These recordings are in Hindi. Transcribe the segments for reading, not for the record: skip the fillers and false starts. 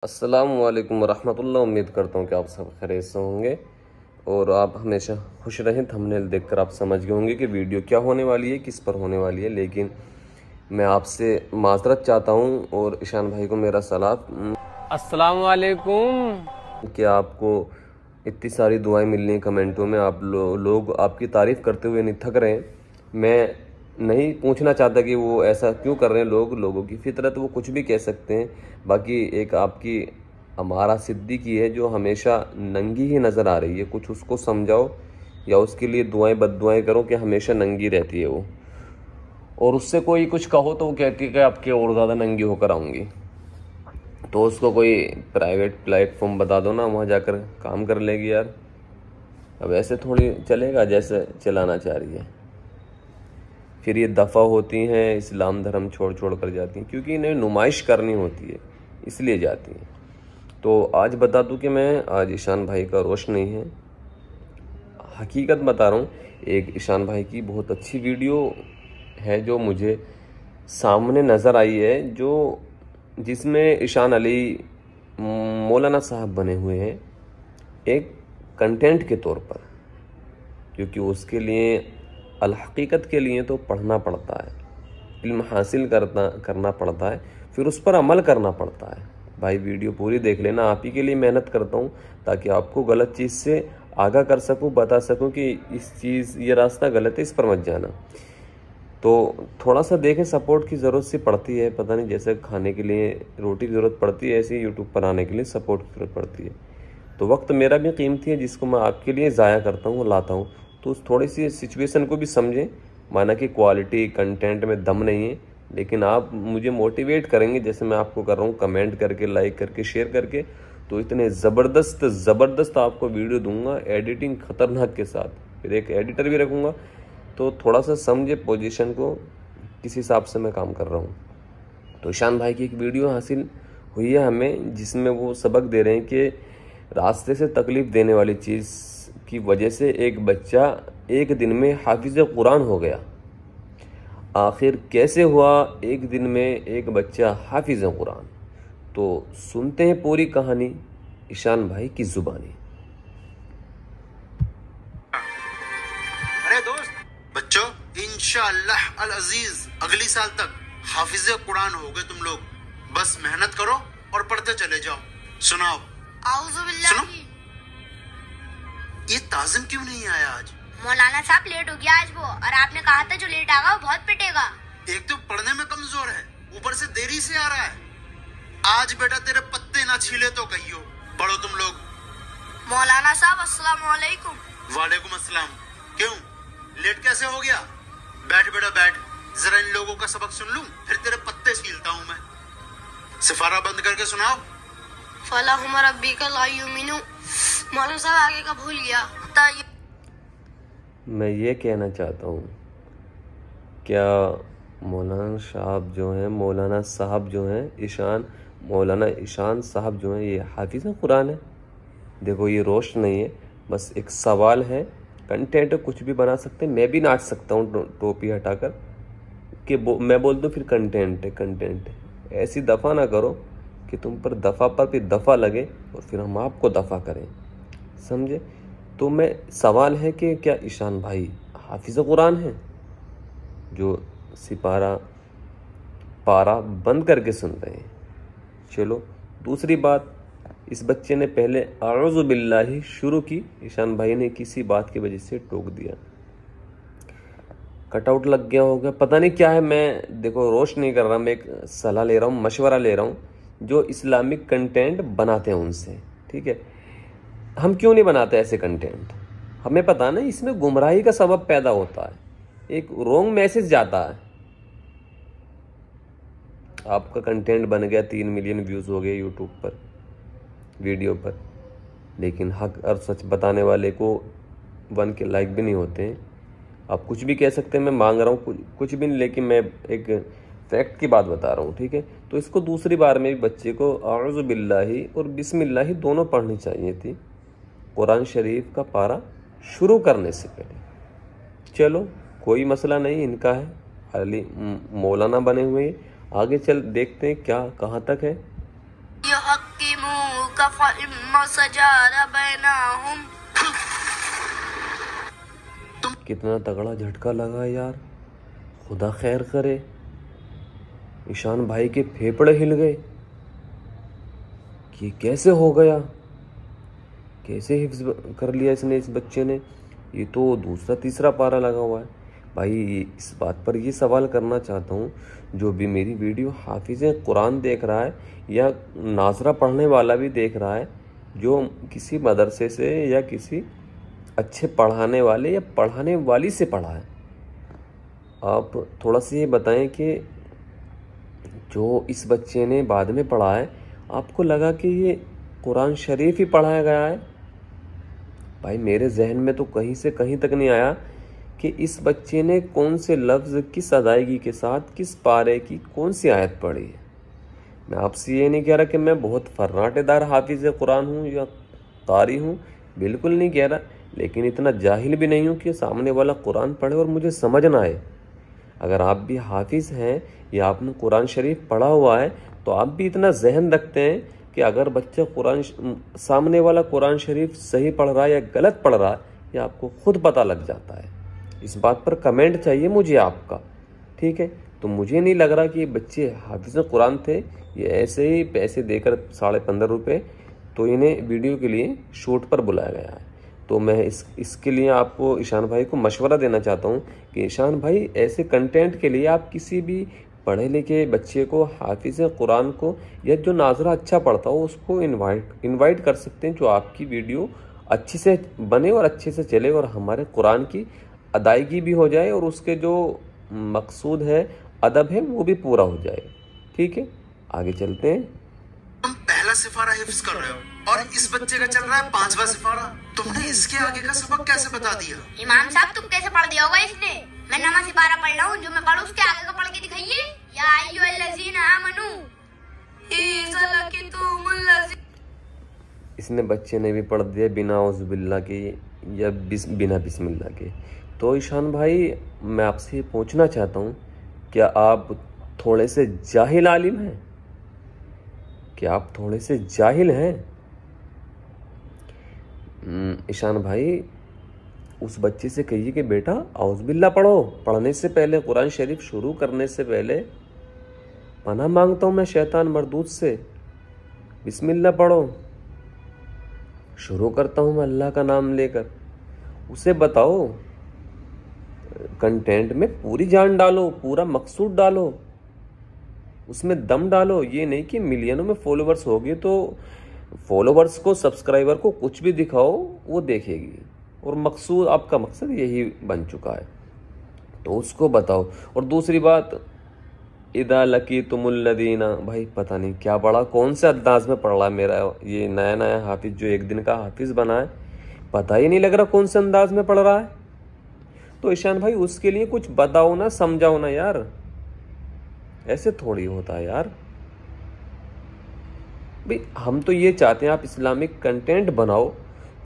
अस्सलामुअलैकुम रहमतुल्लाह। उम्मीद करता हूँ कि आप सब खैरियत से होंगे और आप हमेशा खुश रहें। थंबनेल देखकर आप समझ गए होंगे कि वीडियो क्या होने वाली है, किस पर होने वाली है। लेकिन मैं आपसे माजरत चाहता हूँ और ईशान भाई को मेरा सलाम। अस्सलामुअलैकुम। कि आपको इतनी सारी दुआएं मिल रही हैं कमेंटों में, आप लोग आपकी तारीफ़ करते हुए नहीं थक रहे हैं। मैं नहीं पूछना चाहता कि वो ऐसा क्यों कर रहे हैं। लोगों की फितरत, वो कुछ भी कह सकते हैं। बाकी एक आपकी अमारा सिद्दीकी है जो हमेशा नंगी ही नज़र आ रही है। कुछ उसको समझाओ या उसके लिए दुआएं बद्दुआएं करो कि हमेशा नंगी रहती है वो। और उससे कोई कुछ कहो तो वो कहती है कि आपके और ज़्यादा नंगी होकर आऊँगी। तो उसको कोई प्राइवेट प्लेटफॉर्म बता दो ना, वहाँ जाकर काम कर लेगी यार। अब ऐसे थोड़ी चलेगा जैसे चलाना चाह रही है। फिर ये दफ़ा होती हैं, इस्लाम धर्म छोड़ छोड़ कर जाती हैं क्योंकि इन्हें नुमाइश करनी होती है, इसलिए जाती हैं। तो आज बता दूं कि मैं आज ईशान भाई का रोस्ट नहीं है, हकीकत बता रहा हूँ। एक ईशान भाई की बहुत अच्छी वीडियो है जो मुझे सामने नज़र आई है, जो जिसमें ईशान अली मौलाना साहब बने हुए हैं एक कंटेंट के तौर पर, क्योंकि उसके लिए अल हकीकत के लिए तो पढ़ना पड़ता है, इल्म हासिल करना पड़ता है, फिर उस पर अमल करना पड़ता है। भाई वीडियो पूरी देख लेना, आप ही के लिए मेहनत करता हूँ ताकि आपको गलत चीज़ से आगाह कर सकूँ, बता सकूँ कि ये रास्ता गलत है, इस पर मत जाना। तो थोड़ा सा देखें, सपोर्ट की ज़रूरत सी पड़ती है। पता नहीं, जैसे खाने के लिए रोटी की ज़रूरत पड़ती है, ऐसे ही यूट्यूब पर आने के लिए सपोर्ट की ज़रूरत पड़ती है। तो वक्त मेरा भी कीमती है जिसको मैं आपके लिए ज़ाया करता हूँ, लाता हूँ। तो उस थोड़ी सी सिचुएशन को भी समझें। माना कि क्वालिटी कंटेंट में दम नहीं है, लेकिन आप मुझे मोटिवेट करेंगे जैसे मैं आपको कर रहा हूँ, कमेंट करके, लाइक करके, शेयर करके। तो इतने ज़बरदस्त आपको वीडियो दूंगा, एडिटिंग ख़तरनाक के साथ। फिर एक एडिटर भी रखूँगा। तो थोड़ा सा समझे पोजीशन को, किस हिसाब से मैं काम कर रहा हूँ। तो ईशान भाई की एक वीडियो हासिल हुई है हमें, जिसमें वो सबक दे रहे हैं कि रास्ते से तकलीफ़ देने वाली चीज़ की वजह से एक बच्चा एक दिन में हाफिज़ कुरान हो गया। आखिर कैसे हुआ एक दिन में एक बच्चा हाफिज़ कुरान? तो सुनते हैं पूरी कहानी ईशान भाई की ज़ुबानी। अरे दोस्त, बच्चों, इंशाअल्लाह अल अजीज अगली साल तक हाफिज कुरान हो गए तुम लोग। बस मेहनत करो और पढ़ते चले जाओ। सुनाओ। सुनो, ये ताजिम क्यों नहीं आया आज? मौलाना साहब लेट हो गया आज वो, और आपने कहा था जो लेट आएगा वो बहुत पिटेगा। एक तो पढ़ने में कमजोर है, ऊपर से देरी से आ रहा है। आज बेटा तेरे पत्ते ना छीले तो कहियो। पढ़ो तुम लोग। मौलाना साहब अस्सलाम वालेकुम। वालेकुम अस्सलाम। क्यों लेट कैसे हो गया? बैठ बेटा बैठ, जरा इन लोगों का सबक सुन लूं, फिर तेरे पत्ते छीलता हूं मैं। सिफारा बंद करके सुनाओ। फलाहुम रब्बिका ला युमिनु। मौलाना साहब आगे का भूल गया। मैं ये कहना चाहता हूँ, क्या मौलाना साहब जो हैं मौलाना ईशान साहब जो हैं, ये हाफिज़ कुरान है? देखो, ये रोस्ट नहीं है, बस एक सवाल है। कंटेंट कुछ भी बना सकते हैं, मैं भी नाच सकता हूँ टोपी हटाकर कि मैं बोल दूँ फिर कंटेंट है। ऐसी दफ़ा ना करो कि तुम पर दफ़ा पर फिर दफ़ा लगे और फिर हम आपको दफ़ा करें, समझे? तो मैं सवाल है कि क्या ईशान भाई हाफिज़ कुरान है जो सिपारा पारा बंद करके सुन रहे हैं? चलो, दूसरी बात, इस बच्चे ने पहले आऊज़ु बिल्लाही शुरू की, ईशान भाई ने किसी बात की वजह से टोक दिया, कटआउट लग गया होगा, पता नहीं क्या है। मैं देखो रोस्ट नहीं कर रहा, मैं एक सलाह ले रहा हूँ, मशवरा ले रहा हूँ जो इस्लामिक कंटेंट बनाते हैं उनसे, ठीक है? हम क्यों नहीं बनाते ऐसे कंटेंट? हमें पता ना इसमें गुमराही का सबब पैदा होता है, एक रॉन्ग मैसेज जाता है। आपका कंटेंट बन गया, 3 मिलियन व्यूज़ हो गए यूट्यूब पर वीडियो पर, लेकिन हक और सच बताने वाले को 1 के लाइक भी नहीं होते हैं। आप कुछ भी कह सकते हैं, मैं मांग रहा हूँ कुछ भी नहीं, लेकिन मैं एक फैक्ट की बात बता रहा हूँ, ठीक है? तो इसको दूसरी बार में भी बच्चे को आऊज़ु बिल्लाही और बिस्मिल्लाही दोनों पढ़नी चाहिए थी कुरान शरीफ का पारा शुरू करने से पहले। चलो, कोई मसला नहीं, इनका है, अली मौलाना बने हुए हैं। आगे चल देखते हैं क्या कहाँ तक है। ये हक की कल्लमूका फइम्मा सजारा बैनहुम। कितना तगड़ा झटका लगा यार, खुदा खैर करे। ईशान भाई के फेफड़े हिल गए कि कैसे हो गया, कैसे हिफ्ज कर लिया इसने, इस बच्चे ने। ये तो दूसरा तीसरा पारा लगा हुआ है भाई। इस बात पर ये सवाल करना चाहता हूँ, जो भी मेरी वीडियो हाफिज़ कुरान देख रहा है या नाजरा पढ़ने वाला भी देख रहा है, जो किसी मदरसे से या किसी अच्छे पढ़ाने वाले या पढ़ाने वाली से पढ़ा है, आप थोड़ा सा ये बताएं कि जो इस बच्चे ने बाद में पढ़ा है, आपको लगा कि ये कुरान शरीफ ही पढ़ाया गया है? भाई मेरे जहन में तो कहीं से कहीं तक नहीं आया कि इस बच्चे ने कौन से लफ्ज़ किस अदायगी के साथ किस पारे की कौन सी आयत पढ़ी है। मैं आपसे ये नहीं कह रहा कि मैं बहुत फर्राटेदार हाफिज़ कुरान हूँ या कारी हूँ, बिल्कुल नहीं कह रहा, लेकिन इतना जाहिल भी नहीं हूँ कि सामने वाला कुरान पढ़े और मुझे समझ ना आए। अगर आप भी हाफिज़ हैं या आपने कुरान शरीफ पढ़ा हुआ है, तो आप भी इतना जहन रखते हैं कि अगर बच्चा सामने वाला कुरान शरीफ सही पढ़ रहा है या गलत पढ़ रहा है, या आपको खुद पता लग जाता है। इस बात पर कमेंट चाहिए मुझे आपका, ठीक है। तो मुझे नहीं लग रहा कि ये बच्चे हाफिज़ कुरान थे, ये ऐसे ही पैसे देकर 15.5 रुपये, तो इन्हें वीडियो के लिए शूट पर बुलाया गया है। तो मैं इसके लिए आपको ईशान भाई को मशवरा देना चाहता हूँ कि ईशान भाई, ऐसे कंटेंट के लिए आप किसी भी पढ़े लिखे बच्चे को, हाफिज़ कुरान को, या जो नाजरा अच्छा पढ़ता हो उसको इनवाइट कर सकते हैं, जो आपकी वीडियो अच्छे से बने और अच्छे से चले और हमारे कुरान की अदायगी भी हो जाए और उसके जो मकसूद है, अदब है, वो भी पूरा हो जाए। ठीक है, आगे चलते हैं। तुम पहला सिफारा हिफ्ज कर रहे हो और इस बच्चे का चल रहा है 5वां सिफारा। तुमने इसके आगे का सबक कैसे बता दिया? इमाम साहब, तुम कैसे पढ़ दिया होगा इसने? मैं नमाज सिपारा पढ़ रहा हूँ, जो मैं पढ़ूँ उसके आगे का पढ़ के दिखाइए। या अय्युहल्लज़ीना आमनू इज़ा लक़ीतुमुल लज़ीना। इसने बच्चे ने भी पढ़ दिया बिना औज़ुबिल्लाह के या बिना बिस्मिल्लाह के। तो ईशान भाई, मैं आपसे ये पूछना चाहता हूँ, क्या आप थोड़े से जाहिल आलिम हैं? क्या आप थोड़े से जाहिल हैं? ईशान भाई, उस बच्चे से कहिए कि बेटा औज़ुबिल्लाह पढ़ो। पढ़ने से पहले, कुरान शरीफ शुरू करने से पहले पनाह मांगता हूँ मैं शैतान मरदूद से, बिस्मिल्लाह पढ़ो। शुरू करता हूँ मैं अल्लाह का नाम लेकर। उसे बताओ, कंटेंट में पूरी जान डालो, पूरा मकसूद डालो, उसमें दम डालो। ये नहीं कि मिलियनों में फॉलोवर्स होगी तो फॉलोवर्स को, सब्सक्राइबर को कुछ भी दिखाओ वो देखेगी, और मकसूद, आपका मकसद यही बन चुका है, तो उसको बताओ। और दूसरी बात, इदा लकीतुमुल लदीना, भाई पता नहीं क्या पढ़ा, कौन से अंदाज में पढ़ रहा है मेरा ये नया नया हाफिज, जो एक दिन का हाफिज बना है, पता ही नहीं लग रहा कौन से अंदाज में पढ़ रहा है। तो ईशान भाई, उसके लिए कुछ बताओ ना, समझाओ ना यार, ऐसे थोड़ी होता है यार। भाई हम तो ये चाहते हैं आप इस्लामिक कंटेंट बनाओ,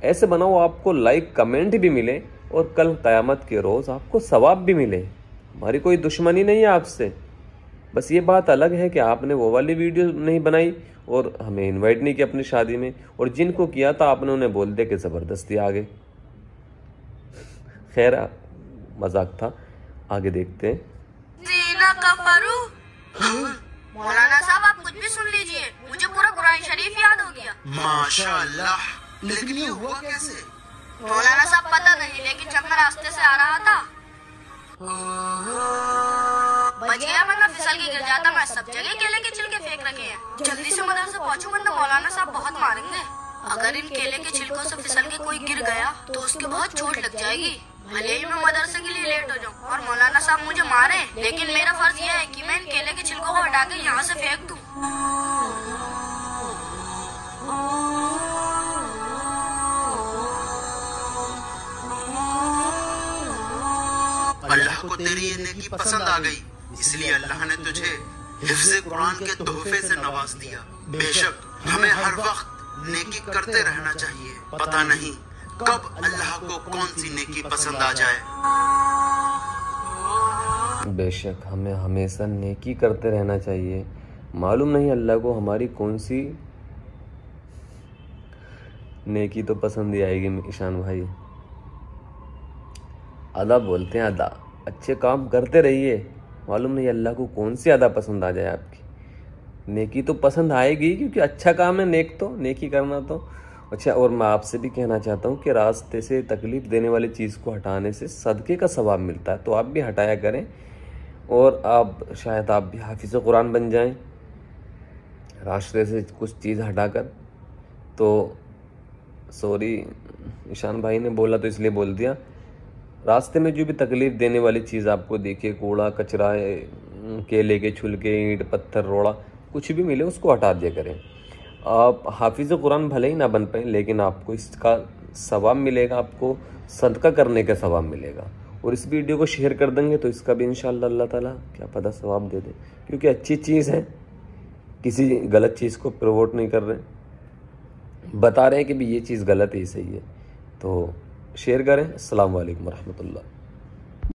ऐसे बनाओ आपको लाइक कमेंट भी मिले और कल क़यामत के रोज़ आपको सवाब भी मिले। हमारी कोई दुश्मनी नहीं है आपसे, बस ये बात अलग है कि आपने वो वाली वीडियो नहीं बनाई और हमें इनवाइट नहीं किया अपनी शादी में, और जिनको किया था आपने उन्हें बोल दिया कि ज़बरदस्ती आ गए। खैर, मजाक था, आगे देखते हैं। मौलाना साहब, आप कुछ भी सुन लीजिए, मुझे पूरा कुरान शरीफ याद हो गया। माशाअल्लाह, लेकिन ये हुआ कैसे? मौलाना साहब, पता नहीं, लेकिन जब मैं रास्ते से आ रहा था बच गया, वरना फिसल के गिर जाता। मैं सब जगह केले के छिलके फेंक रखे हैं। जल्दी से मदरसे पहुंचूं, वरना मौलाना साहब बहुत मारेंगे। अगर इन केले के छिलकों से फिसल के कोई गिर गया तो उसके बहुत चोट लग जाएगी। भले ही मैं मदरसे के लिए लेट हो जाऊं और मौलाना साहब मुझे मारे, लेकिन मेरा फर्ज यह है कि मैं इन केले के छिलकों को हटा के यहाँ से फेंक दूं। अल्लाह को तेरी ये नेकी पसंद आ गई, इसलिए अल्लाह ने तुझे हिफ्ज़े कुरान के तोहफे से नवाज दिया। बेशक हमें हर वक्त नेकी करते रहना चाहिए, पता नहीं कब अल्लाह को कौन सी नेकी पसंद आ जाए। बेशक हमें हमेशा नेकी करते रहना चाहिए, मालूम नहीं अल्लाह को हमारी कौन सी नेकी तो पसंद ही आएगी ईशान भाई। अदा बोलते हैं, अदा अच्छे काम करते रहिए, मालूम नहीं अल्लाह को कौन सी अदा पसंद आ जाए आपकी। नेकी तो पसंद आएगी क्योंकि अच्छा काम है नेकी करना तो अच्छा। और मैं आपसे भी कहना चाहता हूँ कि रास्ते से तकलीफ़ देने वाली चीज़ को हटाने से सदक़े का सवाब मिलता है, तो आप भी हटाया करें। और शायद आप भी हाफिज़ कुरान बन जाएं रास्ते से कुछ चीज़ हटाकर। तो सॉरी, ईशान भाई ने बोला तो इसलिए बोल दिया। रास्ते में जो भी तकलीफ़ देने वाली चीज़ आपको दिखे, कूड़ा कचरा, केले के छिलके, ईंट पत्थर रोड़ा, कुछ भी मिले उसको हटा दिया करें। आप हाफिज़ कुरान भले ही ना बन पाए, लेकिन आपको इसका सवाब मिलेगा, आपको सदका करने का सवाब मिलेगा। और इस वीडियो को शेयर कर देंगे तो इसका भी इंशाअल्लाह अल्लाह ताला क्या पता सवाब दे दे, क्योंकि अच्छी चीज़ है, किसी गलत चीज़ को प्रमोट नहीं कर रहे, बता रहे हैं कि भी ये चीज़ गलत है, ये सही है। तो शेयर करें। अस्सलाम वालेकुम रहमतुल्लाह।